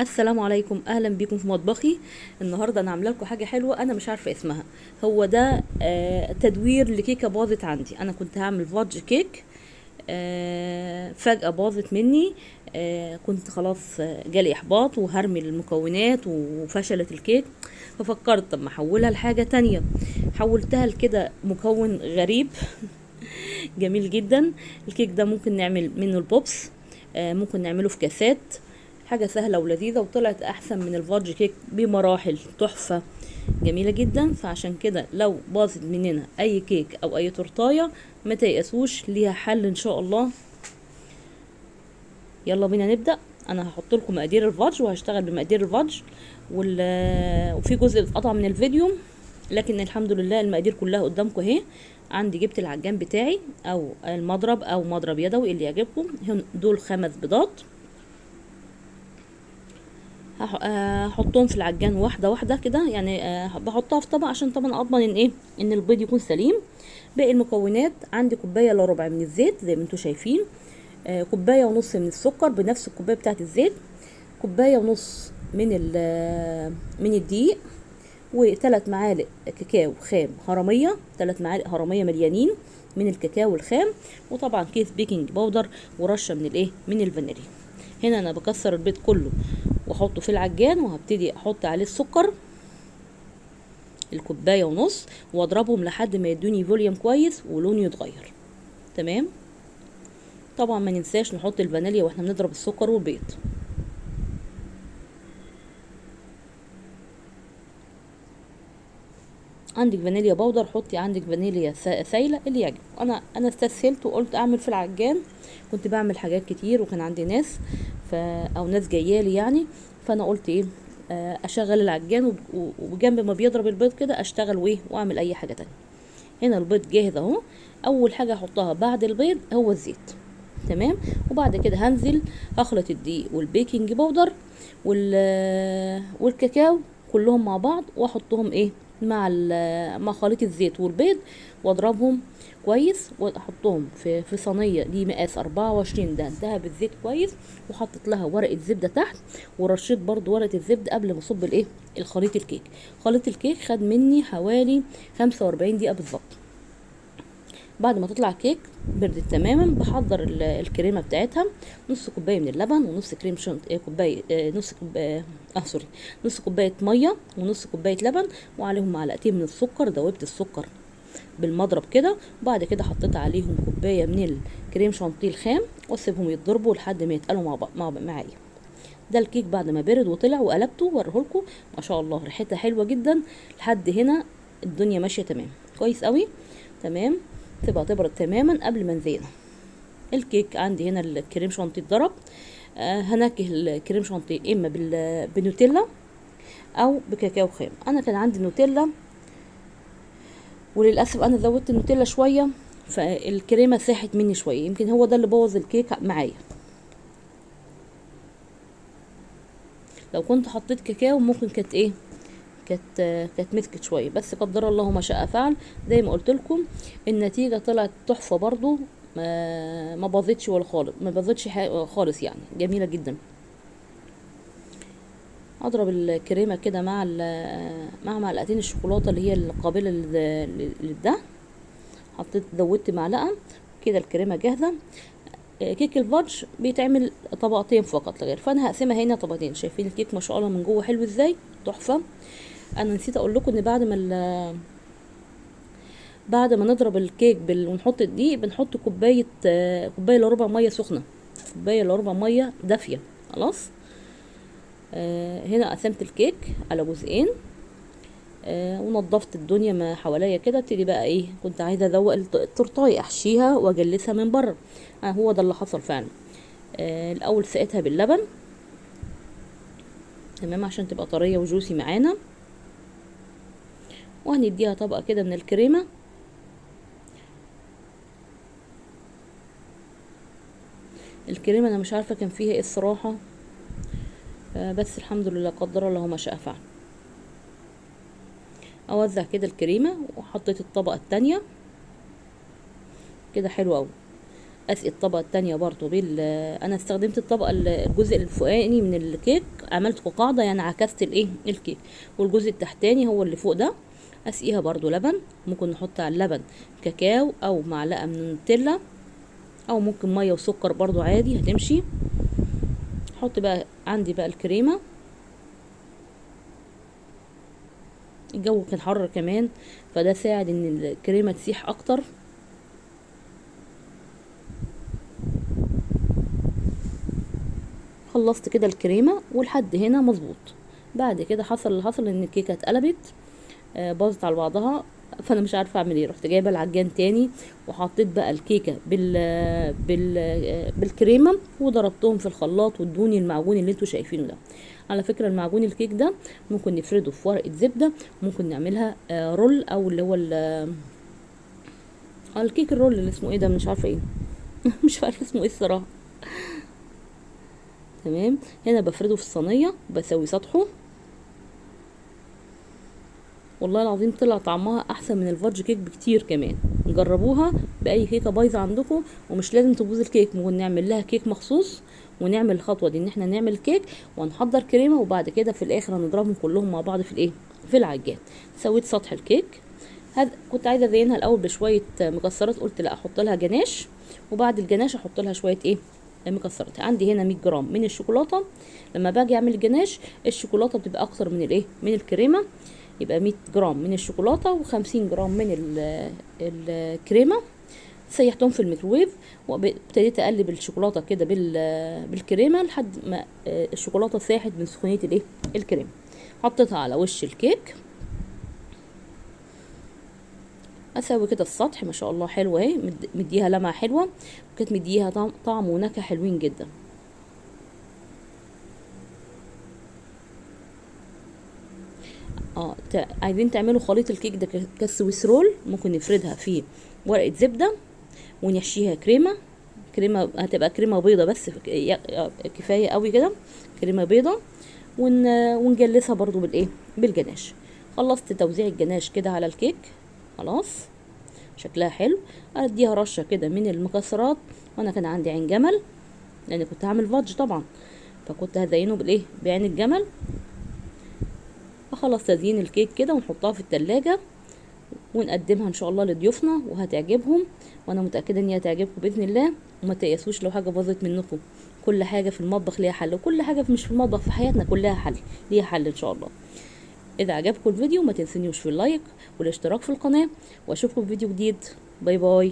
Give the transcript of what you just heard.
السلام عليكم، اهلا بيكم في مطبخي. النهارده انا عامله لكم حاجه حلوه، انا مش عارفه اسمها. هو ده تدوير لكيكه باظت عندي. انا كنت هعمل فادج كيك، فجاه باظت مني. كنت خلاص، جالي احباط وهرمي المكونات وفشلت الكيك. ففكرت طب ما احولها لحاجه تانية. حولتها لكده مكون غريب جميل جدا. الكيك ده ممكن نعمل منه البوبس، ممكن نعمله في كاسات. حاجة سهلة ولذيذة، وطلعت أحسن من الفادج كيك بمراحل. تحفة جميلة جدا. فعشان كده لو باظت مننا أي كيك أو أي تورتاية ما تيأسوش، ليها حل إن شاء الله. يلا بينا نبدأ. أنا هحط لكم مقادير الفادج وهشتغل بمقادير الفادج وفي جزء اتقطع من الفيديو، لكن الحمد لله المقادير كلها قدامكم اهي. عندي جبت العجان بتاعي او المضرب او مضرب يدوي اللي يعجبكم. دول 5 بيضات. هحطهم في العجان واحده واحده كده، يعني بحطها في طبق عشان طبعا اضمن ان البيض يكون سليم. باقي المكونات عندي كوبايه الا ربع من الزيت زي ما انتم شايفين، كوبايه ونص من السكر بنفس الكوبايه بتاعه الزيت، كوبايه ونص من الدقيق، وثلاث معالق كاكاو خام هرميه، 3 معالق هرميه مليانين من الكاكاو الخام، وطبعا كيس بيكنج باودر، ورشه من الفانيليا. هنا انا بكسر البيض كله واحطه في العجان، وهبتدي احط عليه السكر الكوبايه ونص، واضربهم لحد ما يدوني فوليوم كويس ولونه يتغير. تمام. طبعا ما ننساش نحط الفانيليا واحنا بنضرب السكر والبيض. عندك فانيليا باودر حطي، عندك فانيليا سايله اللي يعجبك. انا استسهلت وقلت اعمل في العجان. كنت بعمل حاجات كتير وكان عندي ناس او ناس جايالي يعني. فانا قلت ايه، اشغل العجان وجنب ما بيضرب البيض كده اشتغل واعمل اي حاجه تانية. هنا البيض جاهز اهو. اول حاجه احطها بعد البيض هو الزيت. تمام. وبعد كده هنزل اخلط الدقيق والبيكنج باودر والكاكاو كلهم مع بعض، واحطهم مع خليط الزيت والبيض، واضربهم كويس، واحطهم في صينيه دي مقاس 24 دهنتها بالزيت كويس، وحطيت لها ورقه زبده تحت، ورشيت برضو ورقه الزبده قبل ما اصب الخليط الكيك. خليط الكيك خد مني حوالي 45 دقيقه بالظبط. بعد ما تطلع كيك بردت تماما، بحضر الكريمه بتاعتها. نص كوبايه من اللبن، ونص كريم شانت كوبايه نص كوبايه سوري، نص كوبايه ميه ونص كوبايه لبن، وعليهم معلقتين من السكر. دوبت السكر بالمضرب كده، وبعد كده حطيت عليهم كوبايه من الكريم شانتيه الخام، واسيبهم يتضربوا لحد ما يتقلوا معايا. ده الكيك بعد ما برد وطلع وقلبته وريهولكم. ما شاء الله ريحتها حلوه جدا. لحد هنا الدنيا ماشيه تمام كويس قوي. تمام. تبقى تبرد تماما قبل ما نزينها. الكيك عندي هنا الكريم شانتيه اتضرب. هنكه الكريم شانتيه اما بنوتيلا او بكاكاو خام. انا كان عندي نوتيلا، وللاسف انا زودت النوتيلا شويه، فالكريمه ساحت مني شويه، يمكن هو ده اللي بوظ الكيك معايا. لو كنت حطيت كاكاو ممكن كانت مسكت شويه، بس قدر الله ما شاء فعل. زي ما قلت لكم النتيجه طلعت تحفه برضو. ما باظتش ولا خالص، ما باظتش خالص، يعني جميله جدا. اضرب الكريمه كده مع معلقتين الشوكولاته اللي هي القابله للدهن. زودت معلقه كده. الكريمه جاهزه. كيك الفادج بيتعمل طبقتين فقط لا غير، فانا هقسمها هنا طبقتين. شايفين الكيك ما شاء الله من جوه حلو ازاي، تحفه. انا نسيت اقول لكم ان بعد ما نضرب الكيك ونحط الدقيق، بنحط كوبايه الا ربع ميه سخنه، كوبايه الا ربع ميه دافيه. خلاص. هنا قسمت الكيك على جزئين. ونضفت الدنيا ما حواليا كده. ابتدي بقى كنت عايزه ازوق التورتايه، احشيها واجلسها من بره. هو ده اللي حصل فعلا. الاول سقيتها باللبن تمام عشان تبقى طريه وجوسي معانا، وهنديها طبقه كده من الكريمه. الكريمه انا مش عارفه كان فيها ايه الصراحه، بس الحمد لله قدر الله ما شاء فعل. اوزع كده الكريمه، وحطيت الطبقه التانية كده حلو قوي. اسقي الطبقه التانية برضو انا استخدمت الجزء الفوقاني من الكيك عملت قاعده، يعني عكست الايه الكيك. والجزء التحتاني هو اللي فوق ده اسقيها برضو لبن. ممكن نحط على اللبن كاكاو او معلقه من النوتيلا، او ممكن ميه وسكر برضو عادي هتمشي. احط بقى عندي بقى الكريمه. الجو كان حر كمان، فده ساعد ان الكريمه تسيح اكتر. خلصت كده الكريمه ولحد هنا مظبوط. بعد كده حصل اللي حصل، ان الكيكه اتقلبت باظت على بعضها. فانا مش عارفه اعمل ايه، رحت جايبه العجان تاني وحطيت بقى الكيكه بالكريمه وضربتهم في الخلاط، وادوني المعجون اللي انتوا شايفينه ده. على فكره المعجون الكيك ده ممكن نفرده في ورقه زبده، ممكن نعملها رول، او اللي هو الكيك الرول اللي اسمه ايه ده، مش عارفه ايه مش عارفه اسمه ايه الصراحه. تمام. هنا بفرده في الصينيه، بسوي سطحه. والله العظيم طلع طعمها احسن من الفudge كيك بكتير كمان. جربوها باي كيكه بايظه عندكم، ومش لازم تبوظ الكيك، ممكن نعمل لها كيك مخصوص. ونعمل الخطوه دي ان احنا نعمل كيك ونحضر كريمه، وبعد كده في الاخر هنضربهم كلهم مع بعض في الايه في العجان. سويت سطح الكيك. كنت عايزه ازينها الاول بشويه مكسرات، قلت لا احط لها جناش، وبعد الجناش احط لها شويه ايه مكسرات. عندي هنا 100 جرام من الشوكولاته. لما باجي اعمل الجناش الشوكولاته بتبقى اكتر من الايه من الكريمه، يبقى 100 جرام من الشوكولاته و50 جرام من الكريمه. سيحتهم في الميكروويف، وابتديت اقلب الشوكولاته كده بالكريمه لحد ما الشوكولاته ساحت من سخونيه الايه الكريمه. حطيتها على وش الكيك. اسوي كده السطح. ما شاء الله حلوه اهي، مديها لمعه حلوه، وكانت مديها طعم ونكهه حلوين جدا. عايزين تعملوا خليط الكيك ده كالسويس رول، ممكن نفردها في ورقه زبده ونحشيها كريمه هتبقى كريمه بيضه بس، كفايه قوي كده كريمه بيضه. ونجلسها برضو بالجناش. خلصت توزيع الجناش كده على الكيك، خلاص شكلها حلو. اديها رشه كده من المكسرات، وانا كان عندي عين جمل لان كنت هعمل فادج طبعا، فكنت هزينه بعين الجمل. فخلص تزيين الكيك كده ونحطها في التلاجة ونقدمها ان شاء الله لضيوفنا وهتعجبهم، وانا متاكده ان هي هتعجبكم باذن الله. وما تيأسوش لو حاجه باظت منكم، كل حاجه في المطبخ ليها حل، وكل حاجه مش في المطبخ في حياتنا كلها ليها حل ان شاء الله. اذا عجبكم الفيديو ما تنسونيش في اللايك والاشتراك في القناه، واشوفكم في فيديو جديد. باي باي.